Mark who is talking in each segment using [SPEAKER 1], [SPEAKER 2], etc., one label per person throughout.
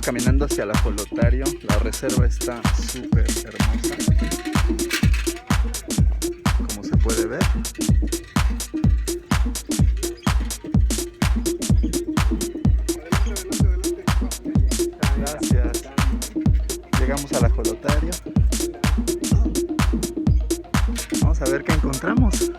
[SPEAKER 1] Vamos caminando hacia el ajolotario. La reserva está súper hermosa, como se puede ver. Gracias. Llegamos al ajolotario. Vamos a ver qué encontramos.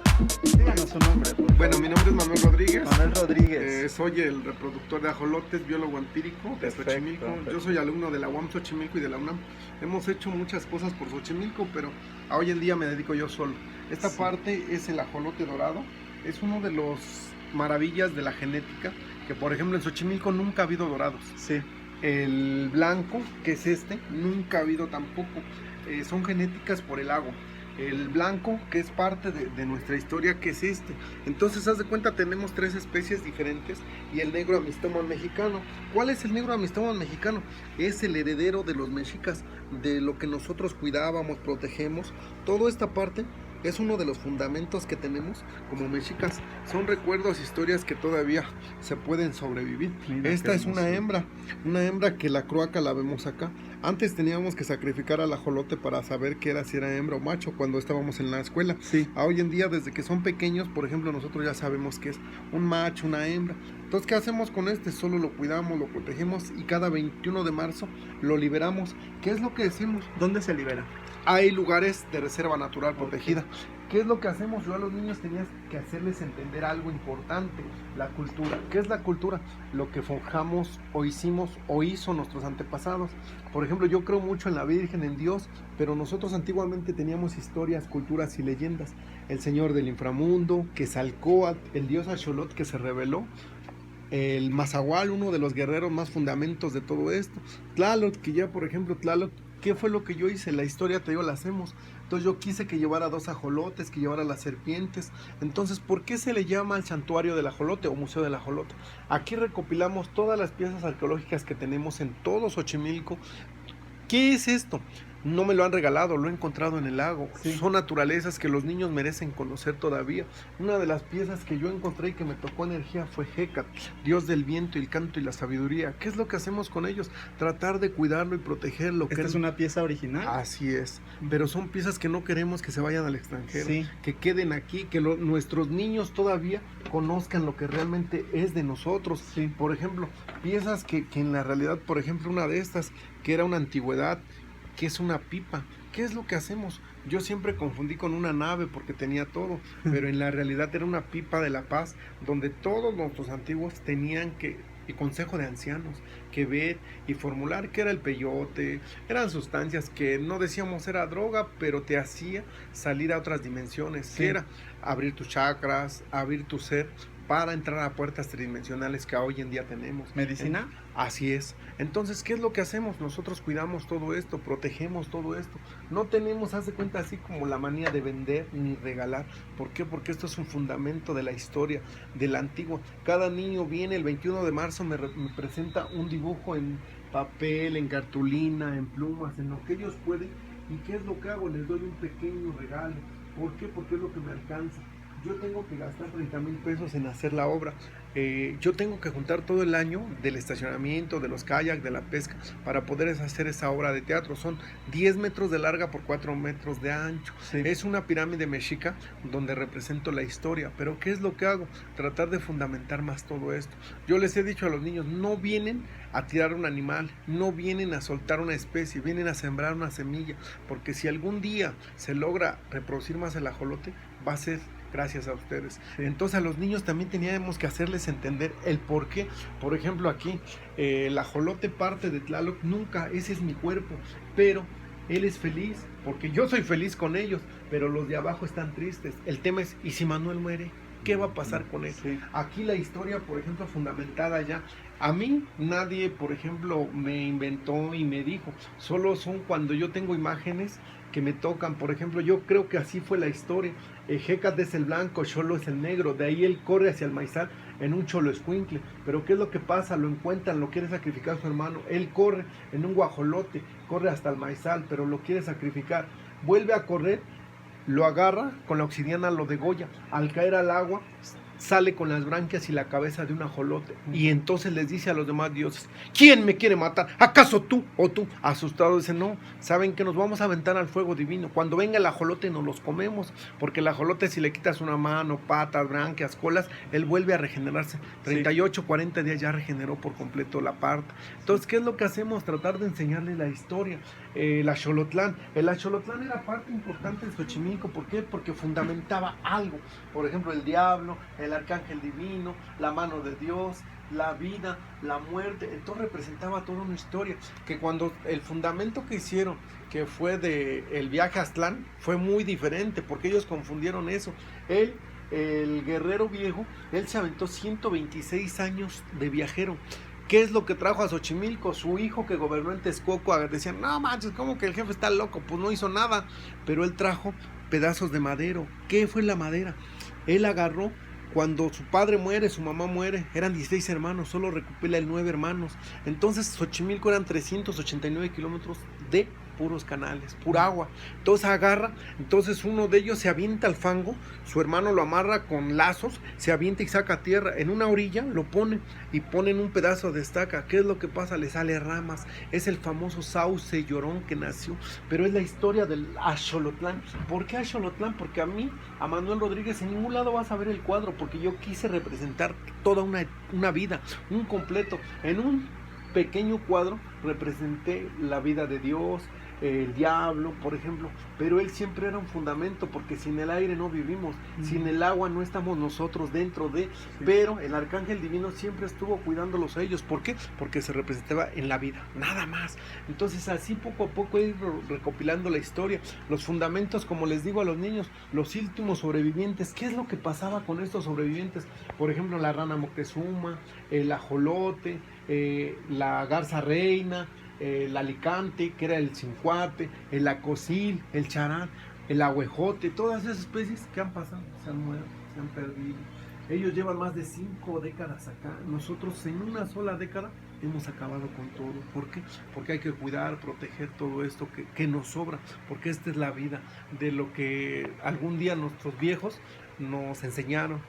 [SPEAKER 1] Díganos su nombre.
[SPEAKER 2] Bueno, mi nombre es Manuel Rodríguez.
[SPEAKER 1] Manuel Rodríguez.
[SPEAKER 2] Soy el reproductor de ajolotes, biólogo empírico de
[SPEAKER 1] Perfecto,
[SPEAKER 2] Xochimilco.
[SPEAKER 1] perfecto.
[SPEAKER 2] Yo soy alumno de la UAM Xochimilco y de la UNAM. Hemos hecho muchas cosas por Xochimilco, pero hoy en día me dedico yo solo. Esta
[SPEAKER 1] Sí.
[SPEAKER 2] parte es el ajolote dorado. Es uno de los maravillas de la genética, que por ejemplo en Xochimilco nunca ha habido dorados.
[SPEAKER 1] Sí.
[SPEAKER 2] El blanco, que es este, nunca ha habido tampoco. Son genéticas por el agua. El blanco, que es parte de nuestra historia, que es este. Entonces, haz de cuenta, tenemos 3 especies diferentes y el negro amistómon mexicano. ¿Cuál es el negro amistómon mexicano? Es el heredero de los mexicas, de lo que nosotros cuidábamos, protegemos. Toda esta parte es uno de los fundamentos que tenemos como mexicas. Son recuerdos, historias que todavía se pueden sobrevivir.
[SPEAKER 1] Mira,
[SPEAKER 2] Esta
[SPEAKER 1] qué
[SPEAKER 2] es una hembra que la croaca la vemos acá. Antes teníamos que sacrificar al ajolote para saber qué era, si era hembra o macho, cuando estábamos en la escuela.
[SPEAKER 1] Sí.
[SPEAKER 2] Hoy en día, desde que son pequeños, por ejemplo, nosotros ya sabemos que es un macho, una hembra. Entonces, ¿qué hacemos con este? Solo lo cuidamos, lo protegemos y cada 21 de marzo lo liberamos. ¿Qué es lo que decimos?
[SPEAKER 1] ¿Dónde se libera?
[SPEAKER 2] Hay lugares de reserva natural protegida. ¿Qué es lo que hacemos? Yo a los niños tenía que hacerles entender algo importante, la cultura. ¿Qué es la cultura? Lo que forjamos o hicimos o hizo nuestros antepasados. Por ejemplo, yo creo mucho en la Virgen, en Dios, pero nosotros antiguamente teníamos historias, culturas y leyendas. El Señor del Inframundo, Quetzalcóatl, el dios Axolotl que se reveló, el Mazahual, uno de los guerreros más fundamentos de todo esto. Tlaloc, que ya por ejemplo Tlaloc, ¿qué fue lo que yo hice? La historia te digo, la hacemos. Entonces yo quise que llevara 2 ajolotes, que llevara las serpientes. Entonces, ¿por qué se le llama el santuario del ajolote o museo del ajolote? Aquí recopilamos todas las piezas arqueológicas que tenemos en todo Xochimilco. ¿Qué es esto? No me lo han regalado, lo he encontrado en el lago.
[SPEAKER 1] Sí.
[SPEAKER 2] Son naturalezas que los niños merecen conocer todavía. Una de las piezas que yo encontré y que me tocó energía fue Hécat, dios del viento, el canto y la sabiduría. ¿Qué es lo que hacemos con ellos? Tratar de cuidarlo y protegerlo.
[SPEAKER 1] ¿Esta es una pieza original?
[SPEAKER 2] Así es, pero son piezas que no queremos que se vayan al extranjero,
[SPEAKER 1] Sí.
[SPEAKER 2] que queden aquí, que nuestros niños todavía conozcan lo que realmente es de nosotros.
[SPEAKER 1] Sí.
[SPEAKER 2] Por ejemplo, piezas que en la realidad, por ejemplo, una de estas, que era una antigüedad, que es una pipa. ¿Qué es lo que hacemos? Yo siempre confundí con una nave porque tenía todo, pero en la realidad era una pipa de la paz, donde todos nuestros antiguos tenían que, y consejo de ancianos, que ver y formular qué era el peyote. Eran sustancias que no decíamos era droga, pero te hacía salir a otras dimensiones.
[SPEAKER 1] Sí.
[SPEAKER 2] Que era abrir tus chakras, abrir tu ser, para entrar a puertas tridimensionales que hoy en día tenemos.
[SPEAKER 1] ¿Medicina?
[SPEAKER 2] Así es. Entonces, ¿qué es lo que hacemos? Nosotros cuidamos todo esto, protegemos todo esto. No tenemos, haz de cuenta, así como la manía de vender ni regalar. ¿Por qué? Porque esto es un fundamento de la historia, de la antigua. Cada niño viene el 21 de marzo, me presenta un dibujo en papel, en cartulina, en plumas, en lo que ellos pueden. ¿Y qué es lo que hago? Les doy un pequeño regalo. ¿Por qué? Porque es lo que me alcanza. Yo tengo que gastar 30,000 pesos en hacer la obra. Yo tengo que juntar todo el año del estacionamiento, de los kayaks, de la pesca, para poder hacer esa obra de teatro. Son 10 metros de larga por 4 metros de ancho.
[SPEAKER 1] Sí.
[SPEAKER 2] Es una pirámide mexica donde represento la historia. Pero ¿qué es lo que hago? Tratar de fundamentar más todo esto. Yo les he dicho a los niños, no vienen a tirar un animal, no vienen a soltar una especie, vienen a sembrar una semilla, porque si algún día se logra reproducir más el ajolote, va a ser gracias a ustedes.
[SPEAKER 1] Sí.
[SPEAKER 2] Entonces a los niños también teníamos que hacerles entender el por qué. Por ejemplo aquí, el ajolote parte de Tlaloc, nunca, ese es mi cuerpo, pero él es feliz, porque yo soy feliz con ellos, pero los de abajo están tristes. El tema es, ¿y si Manuel muere? ¿Qué va a pasar con él?
[SPEAKER 1] Sí.
[SPEAKER 2] Aquí la historia, por ejemplo, fundamentada ya. A mí nadie, por ejemplo, me inventó y me dijo. Solo son cuando yo tengo imágenes que me tocan. Por ejemplo, yo creo que así fue la historia. Hécat es el blanco, Xolo es el negro. De ahí él corre hacia el maizal en un xoloescuincle. Pero ¿qué es lo que pasa? Lo encuentran, lo quiere sacrificar su hermano. Él corre en un guajolote, corre hasta el maizal, pero lo quiere sacrificar. Vuelve a correr, lo agarra con la obsidiana, lo degolla. Al caer al agua, sale con las branquias y la cabeza de un ajolote. Y entonces les dice a los demás dioses, ¿quién me quiere matar? ¿Acaso tú o tú? Asustado dice, no, saben que nos vamos a aventar al fuego divino. Cuando venga el ajolote nos los comemos, porque el ajolote, si le quitas una mano, patas, branquias, colas, él vuelve a regenerarse. 38, 40 días ya regeneró por completo la parte. Entonces, ¿qué es lo que hacemos? Tratar de enseñarles la historia. El Axolotlán era parte importante de Xochimilco. ¿Por qué? Porque fundamentaba algo. Por ejemplo, el diablo, el arcángel divino, la mano de Dios, la vida, la muerte. Entonces representaba toda una historia, que cuando el fundamento que hicieron, que fue de el viaje a Aztlán, fue muy diferente, porque ellos confundieron eso. El guerrero viejo, él se aventó 126 años de viajero. ¿Qué es lo que trajo a Xochimilco? Su hijo, que gobernó en Texcoco. Decían, no manches, ¿cómo que el jefe está loco? Pues no hizo nada, pero él trajo pedazos de madera. ¿Qué fue la madera? Él agarró, cuando su padre muere, su mamá muere, eran 16 hermanos, solo recupera el 9 hermanos. Entonces Xochimilco eran 389 kilómetros de puros canales, pura agua. Entonces agarra, entonces uno de ellos se avienta al fango, su hermano lo amarra con lazos, se avienta y saca tierra, en una orilla lo pone y ponen un pedazo de estaca. ¿Qué es lo que pasa? Le sale ramas, es el famoso sauce llorón que nació, pero es la historia del Axolotlán. ¿Por qué Axolotlán? Porque a Manuel Rodríguez, en ningún lado vas a ver el cuadro, porque yo quise representar toda una vida, un completo. En un pequeño cuadro representé la vida de Dios, el diablo, por ejemplo, pero él siempre era un fundamento, porque sin el aire no vivimos, sin el agua no estamos nosotros dentro de, pero el arcángel divino siempre estuvo cuidándolos a ellos. ¿Por qué? Porque se representaba en la vida, nada más. Entonces así poco a poco ir recopilando la historia, los fundamentos, como les digo a los niños, los últimos sobrevivientes. ¿Qué es lo que pasaba con estos sobrevivientes? Por ejemplo, la rana Moctezuma, el ajolote, la garza reina, el alicante, que era el cincuate, el acosil, el charán, el ahuejote, todas esas especies que han pasado, se han muerto, se han perdido. Ellos llevan más de 5 décadas acá. Nosotros en una sola década hemos acabado con todo. ¿Por qué? Porque hay que cuidar, proteger todo esto que nos sobra, porque esta es la vida de lo que algún día nuestros viejos nos enseñaron.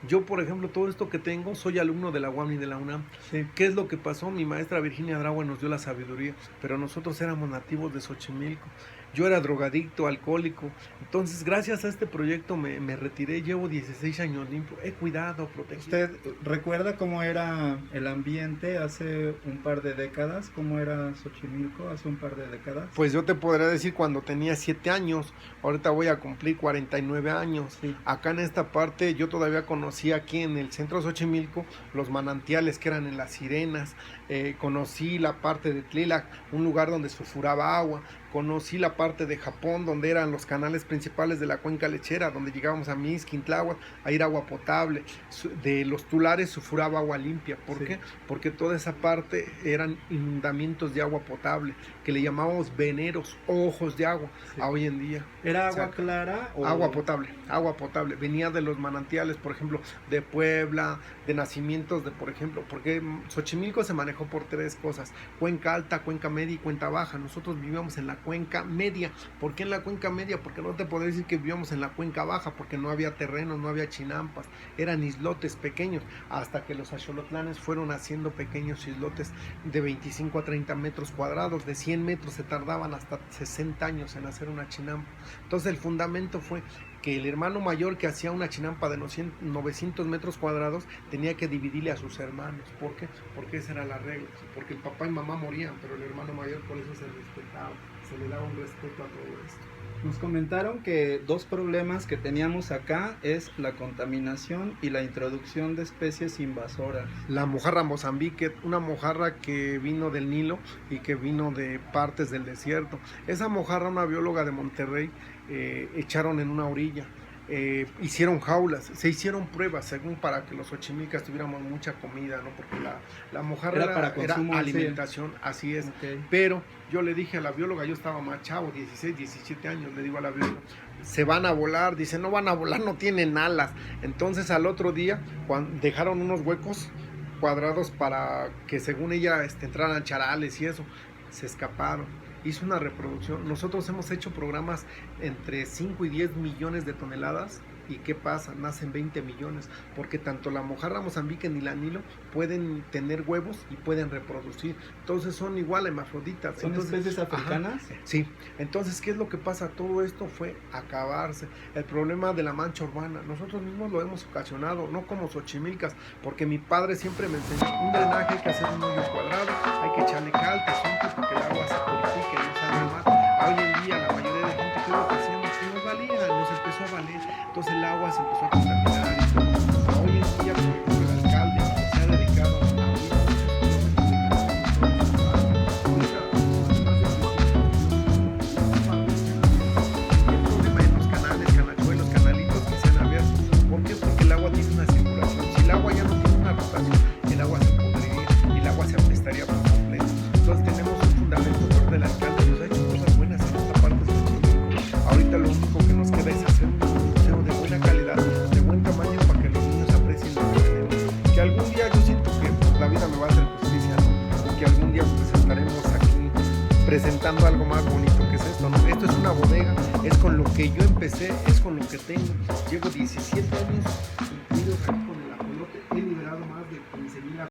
[SPEAKER 2] Yo, por ejemplo, todo esto que tengo, soy alumno de la UAM y de la UNAM. Sí. ¿Qué es lo que pasó? Mi maestra Virginia Dragua nos dio la sabiduría, pero nosotros éramos nativos de Xochimilco. Yo era drogadicto, alcohólico. Entonces, gracias a este proyecto me retiré. Llevo 16 años limpio. He cuidado, protegido.
[SPEAKER 3] ¿Usted recuerda cómo era el ambiente hace un par de décadas? ¿Cómo era Xochimilco hace un par de décadas?
[SPEAKER 2] Pues yo te podría decir cuando tenía 7 años. Ahorita voy a cumplir 49 años. Sí. Acá en esta parte yo todavía conocí aquí en el centro de Xochimilco los manantiales que eran en las Sirenas. Conocí la parte de Tlilac, un lugar donde sulfuraba agua. Conocí la parte de Japón, donde eran los canales principales de la cuenca lechera, donde llegábamos a Mixquin, Tláhuac, a ir agua potable. De los tulares sulfuraba agua limpia. ¿Por qué? Porque toda esa parte eran inundamientos de agua potable, que le llamábamos veneros, ojos de agua, a hoy en día.
[SPEAKER 3] ¿Era agua clara?
[SPEAKER 2] O... agua potable. Venía de los manantiales, por ejemplo, de Puebla, de nacimientos de, por ejemplo, porque Xochimilco se manejó por 3 cosas: cuenca alta, cuenca media y cuenca baja. Nosotros vivíamos en la cuenca media. ¿Por qué en la cuenca media? Porque no te podría decir que vivíamos en la cuenca baja, porque no había terrenos, no había chinampas, eran islotes pequeños, hasta que los axolotlanes fueron haciendo pequeños islotes de 25 a 30 metros cuadrados, de 100 metros se tardaban hasta 60 años en hacer una chinampa. Entonces el fundamento fue que el hermano mayor, que hacía una chinampa de 900 metros cuadrados, tenía que dividirle a sus hermanos. ¿Por qué? Porque esa era la regla, porque el papá y mamá morían, pero el hermano mayor, por eso se respetaba, se le daba un respeto a todo esto.
[SPEAKER 3] Nos comentaron que 2 problemas que teníamos acá es la contaminación y la introducción de especies invasoras.
[SPEAKER 2] La mojarra Mozambique, una mojarra que vino del Nilo y que vino de partes del desierto. Esa mojarra, una bióloga de Monterrey, echaron en una orilla. Hicieron jaulas, se hicieron pruebas según para que los xochimilcas tuviéramos mucha comida, ¿no? Porque la mojarra era alimentación, sí. Así es. Okay. Pero yo le dije a la bióloga, yo estaba más chavo, 16, 17 años, le digo a la bióloga, se van a volar. Dice, no van a volar, no tienen alas. Entonces al otro día dejaron unos huecos cuadrados para que, según ella, entraran charales y eso. Se escaparon. Hizo una reproducción. Nosotros hemos hecho programas entre 5 y 10 millones de toneladas ¿Y qué pasa? Nacen 20 millones, porque tanto la mojarra mozambique ni la Nilo pueden tener huevos y pueden reproducir. Entonces son igual hermafroditas.
[SPEAKER 3] ¿Son
[SPEAKER 2] Entonces,
[SPEAKER 3] especies africanas?
[SPEAKER 2] ajá, sí. Entonces, ¿qué es lo que pasa? Todo esto fue acabarse. El problema de la mancha urbana, nosotros mismos lo hemos ocasionado, no como Xochimilcas, porque mi padre siempre me enseñó, un drenaje hay que hacer un hoyo cuadrado, hay que echarle cal, tezontle, porque el agua se purifique y no salga al mar. Hoy en día la mayoría de gente, ¿qué es lo que hacíamos? Si nos valía, nos empezó a valer, entonces el agua se empezó a contaminar y todo. Hoy en día, por ejemplo, el alcalde se ha dedicado a abrir el problema en los canales, canachuelos, canalitos que se han abierto. ¿Por qué? Porque el agua tiene una circulación. Si el agua ya no tiene una rotación, el agua se podriría y el agua se apestaría por completo. Entonces tenemos un fundamento fuerte del alcalde, nos ha hecho cosas buenas en esta parte de Xochimilco. Ahorita lo único que nos queda es hacer un museo de buena calidad, de buen tamaño, para que los niños aprecien lo que tenemos. Que algún día yo siento que la vida me va a hacer justicia, ¿no? Y que algún día pues estaremos aquí presentando algo más bonito que es esto, ¿no? Esto es una bodega, es con lo que yo empecé, es con lo que tengo. Llevo 17 años